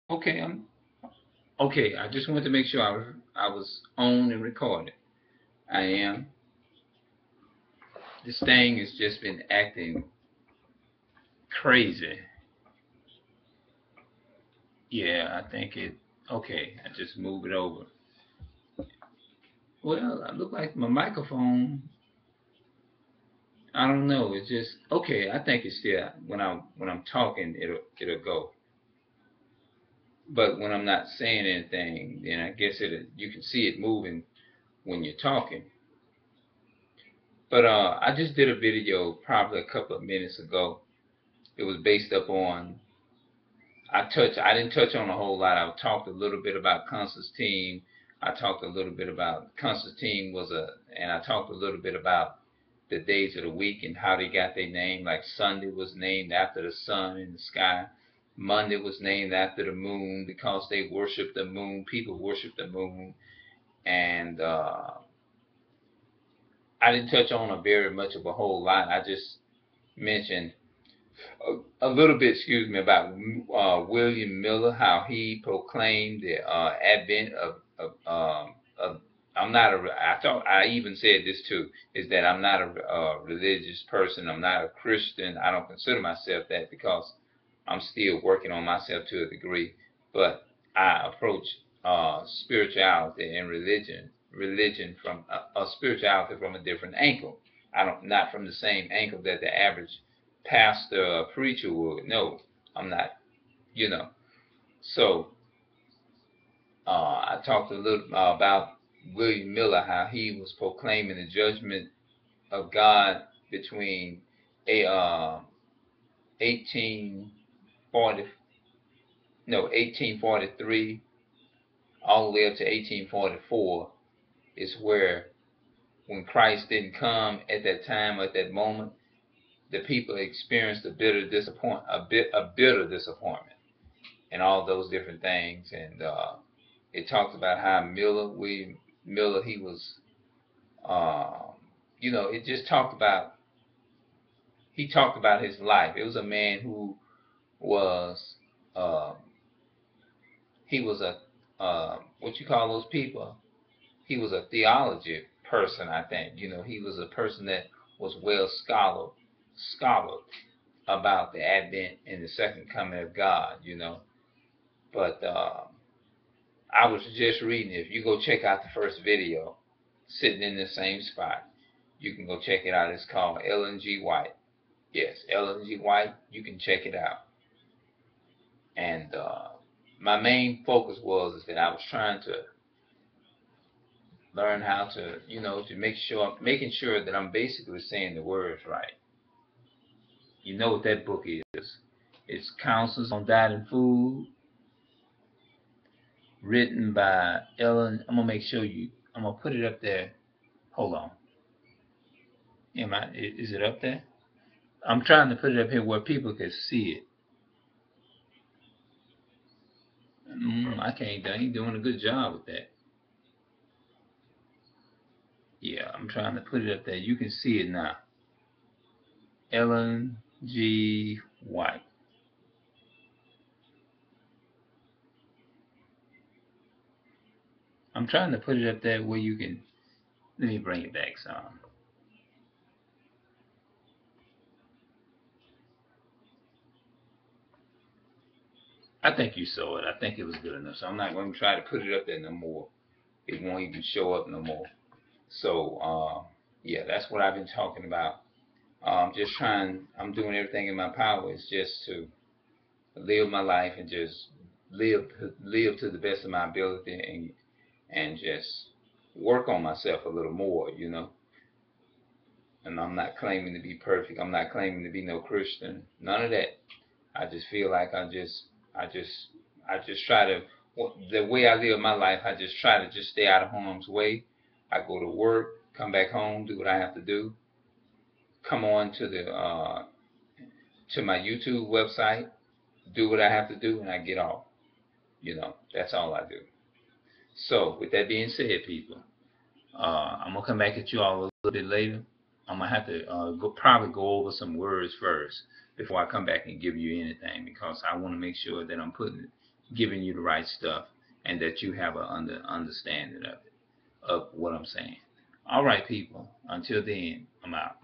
Okay, I'm okay. I just wanted to make sure I was on and recorded. I am. This thing has just been acting crazy. Yeah, I think it. Okay, I just move it over. Well, I look like my microphone. I don't know. It's just okay. I think it's still when I'm talking, it'll go. But when I'm not saying anything, then I guess it you can see it moving when you're talking. But I just did a video probably a couple of minutes ago. It was based up on I didn't touch on a whole lot. I talked a little bit about Constantine. I talked a little bit about Constantine and I talked a little bit about the days of the week and how they got their name. Like Sunday was named after the sun in the sky. Monday was named after the moon because they worship the moon. People worship the moon. And I didn't touch on a very much of a whole lot. I just mentioned a little bit, excuse me, about William Miller, how he proclaimed the advent of I'm not a. I thought I even said this too. Is that I'm not a religious person. I'm not a Christian. I don't consider myself that because I'm still working on myself to a degree. But I approach spirituality and religion from spirituality from a different angle. I don't not from the same angle that the average pastor or preacher would. No, I'm not. You know. So I talked a little about William Miller, how he was proclaiming the judgment of God between a 1840 no 1843 all the way up to 1844 is where when Christ didn't come at that time at that moment, the people experienced a bitter disappointment and all those different things. And it talks about how William Miller, he was, um, it just he talked about his life. It was a man who was, um, he was a, what you call those people? He was a theology person, I think. He was a person that was well scholar about the advent and the second coming of God. But I was just reading it. If you go check out the first video, sitting in the same spot, you can go check it out. It's called Ellen G. White. Yes, Ellen G. White. You can check it out. And my main focus was is that I was trying to learn how to, to making sure that I'm basically saying the words right. You know what that book is? It's Counsels on Diet and Food, written by Ellen. I'm gonna make sure I'm gonna put it up there. Hold on. Is it up there? I'm trying to put it up here where people can see it. I can't. I ain't doing a good job with that. Yeah, I'm trying to put it up there. You can see it now. Ellen G. White. I'm trying to put it up there where you can. Let me bring it back some. I think you saw it. I think it was good enough. So I'm not going to try to put it up there no more. It won't even show up no more. So yeah, that's what I've been talking about. Just trying. I'm doing everything in my power. Is just to live my life and just live to the best of my ability and just work on myself a little more. And I'm not claiming to be perfect. I'm not claiming to be no Christian. None of that. I just feel like I just, I just try to, the way I live my life, I just try to just stay out of harm's way. I go to work, come back home, do what I have to do, come on to my YouTube website, do what I have to do, and I get off. That's all I do. So, with that being said, people, I'm gonna come back at you all a little bit later. I'm gonna have to probably go over some words first before I come back and give you anything because I want to make sure that I'm putting giving you the right stuff, and that you have a understanding of it, of what I'm saying. All right, people. Until then, I'm out.